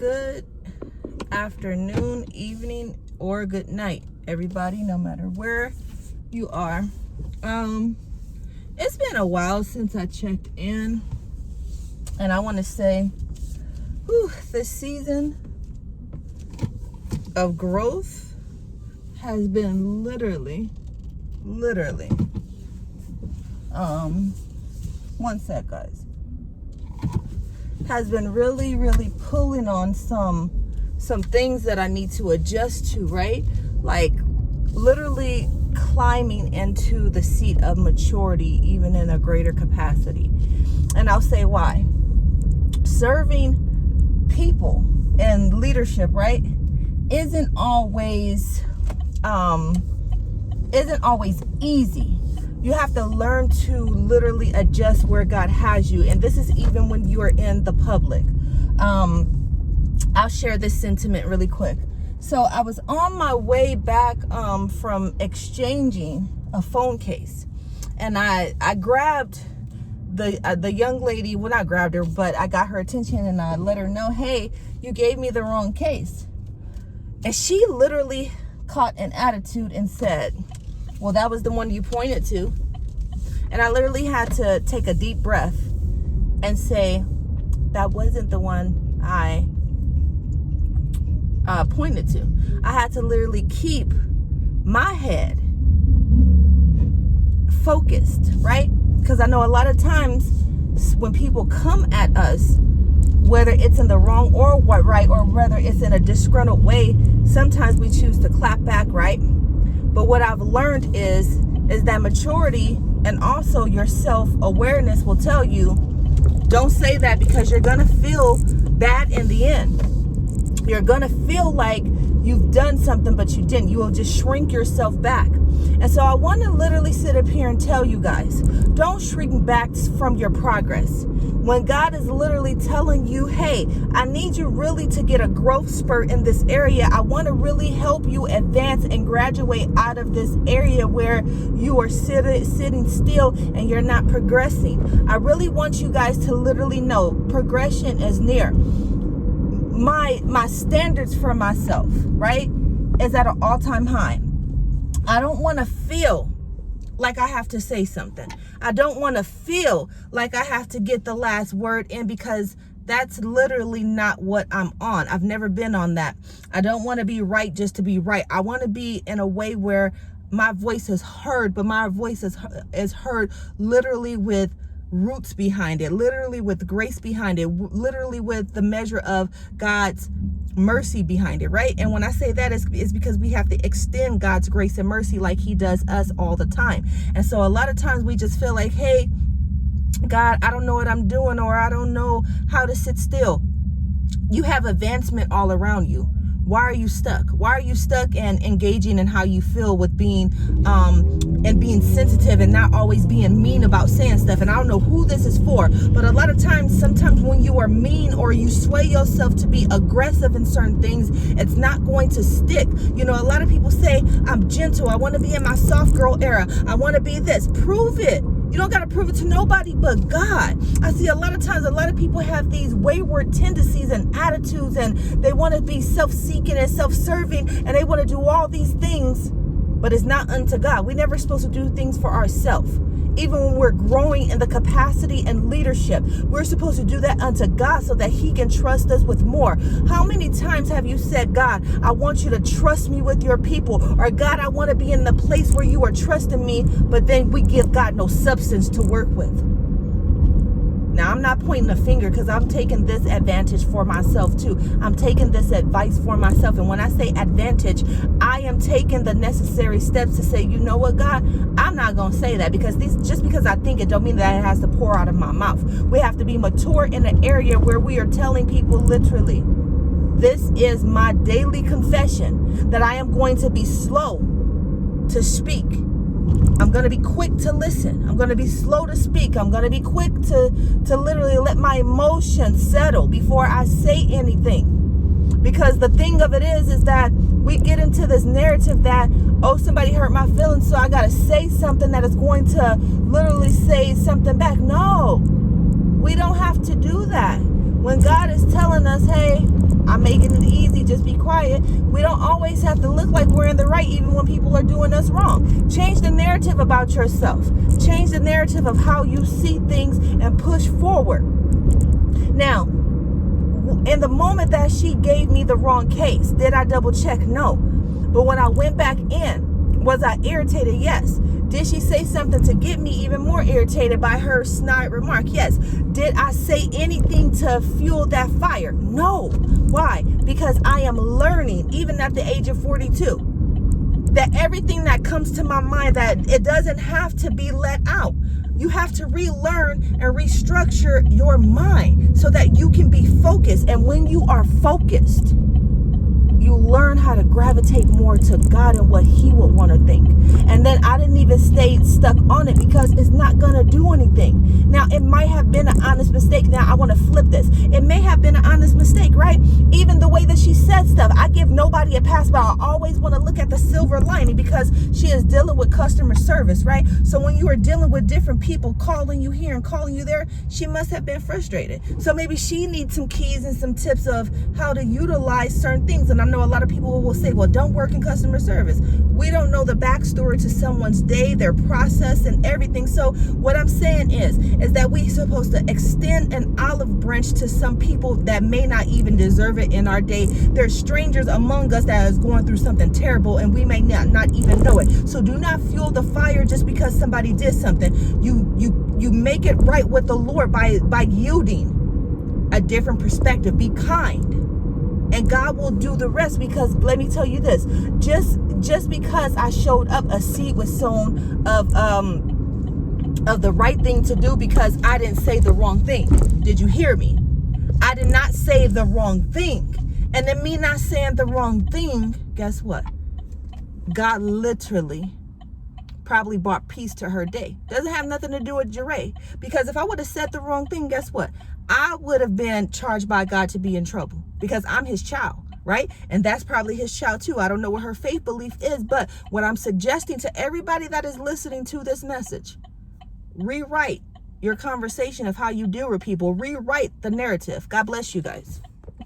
good afternoon, evening, or good night, everybody, no matter where you are. It's been a while since I checked in, and I want to say, this season of growth has been literally, one sec, guys, has been really pulling on some things that I need to adjust to, right? Like literally climbing into the seat of maturity, even in a greater capacity. And I'll say why. Serving people and leadership, right, isn't always easy. You have to learn to literally adjust where God has you. And this is even when you are in the public. I'll share this sentiment really quick. So I was on my way back from exchanging a phone case, and I grabbed the young lady. Well, not grabbed her, but I got her attention and I let her know, hey, you gave me the wrong case. And she literally caught an attitude and said, well, that was the one you pointed to. And I literally had to take a deep breath and say, that wasn't the one I pointed to. I had to literally keep my head focused, right? Because I know a lot of times when people come at us, whether it's in the wrong or right, or whether it's in a disgruntled way, sometimes we choose to clap back, right? But what I've learned is that maturity and also your self-awareness will tell you, don't say that, because you're going to feel bad in the end. You're going to feel like you've done something, but you didn't. You will just shrink yourself back. And so I want to literally sit up here and tell you guys, don't shrink back from your progress. When God is literally telling you, hey, I need you really to get a growth spurt in this area. I want to really help you advance and graduate out of this area where you are sitting still and you're not progressing. I really want you guys to literally know progression is near. My standards for myself, right, is at an all-time high. I don't want to feel like I have to say something. I don't want to feel like I have to get the last word in, because that's literally not what I'm on. I've never been on that. I don't want to be right just to be right. I want to be in a way where my voice is heard, but my voice is heard literally with roots behind it, literally with grace behind it, literally with the measure of God's mercy behind it, right? And when I say that, it's because we have to extend God's grace and mercy like he does us all the time. And so a lot of times we just feel like, hey, God, I don't know what I'm doing, or I don't know how to sit still. You have advancement all around you. Why are you stuck? Why are you stuck and engaging in how you feel with being sensitive and not always being mean about saying stuff? And I don't know who this is for, but a lot of times, sometimes when you are mean or you sway yourself to be aggressive in certain things, it's not going to stick. You know, a lot of people say, I'm gentle. I want to be in my soft girl era. I want to be this. Prove it. You don't got to prove it to nobody but God. I see a lot of times, a lot of people have these wayward tendencies and attitudes, and they want to be self-seeking and self-serving, and they want to do all these things, but it's not unto God. We're never supposed to do things for ourselves. Even when we're growing in the capacity and leadership, we're supposed to do that unto God so that he can trust us with more. How many times have you said, God, I want you to trust me with your people, or God, I want to be in the place where you are trusting me, but then we give God no substance to work with? Now, I'm not pointing a finger, because I'm taking this advantage for myself too. I'm taking this advice for myself. And when I say advantage, I am taking the necessary steps to say, you know what, God, I'm not going to say that, because just because I think it don't mean that it has to pour out of my mouth. We have to be mature in an area where we are telling people literally, this is my daily confession, that I am going to be slow to speak. I'm going to be quick to listen. I'm going to be slow to speak. I'm going to be quick to literally let my emotions settle before I say anything. Because the thing of it is that we get into this narrative that, oh, somebody hurt my feelings, so I got to say something that is going to literally say something back. No, we don't have to do that. When God is telling us, hey, I'm making it easy. Just be quiet. We don't always have to look like we're in the right, even when people are doing us wrong. Change the narrative about yourself. Change the narrative of how you see things and push forward. Now, in the moment that she gave me the wrong case, did I double check? No. But when I went back in, was I irritated? Yes. Did she say something to get me even more irritated by her snide remark? Yes. Did I say anything to fuel that fire? No. Why? Because I am learning, even at the age of 42, that everything that comes to my mind, that it doesn't have to be let out. You have to relearn and restructure your mind so that you can be focused. And when you are focused, you learn how to gravitate more to God and what He would want to think. And then I didn't even stay stuck on it because it's not going to do anything. Now, it might have been an honest mistake. Now, I want to flip this. It may have been an honest mistake, right? Even the way that she said stuff, I give nobody a pass, but I always want to look at the silver lining because she is dealing with customer service, right? So when you are dealing with different people calling you here and calling you there, she must have been frustrated. So maybe she needs some keys and some tips of how to utilize certain things. And I know a lot of people will say, well, don't work in customer service. We don't know the backstory to someone's day, their process, and everything. So what I'm saying is that we're supposed to extend an olive branch to some people that may not even deserve it in our day. There's strangers among us that is going through something terrible, and we may not even know it. So do not fuel the fire just because somebody did something. You make it right with the Lord by yielding a different perspective. Be kind. And God will do the rest, because let me tell you this, just because I showed up, a seed was sown of the right thing to do, because I didn't say the wrong thing. Did you hear me? I did not say the wrong thing. And then me not saying the wrong thing, guess what? God literally probably brought peace to her day. Doesn't have nothing to do with Jeray. Because if I would have said the wrong thing, guess what? I would have been charged by God to be in trouble, because I'm His child, right? And that's probably His child too. I don't know what her faith belief is, but what I'm suggesting to everybody that is listening to this message, rewrite your conversation of how you deal with people. Rewrite the narrative. God bless you guys.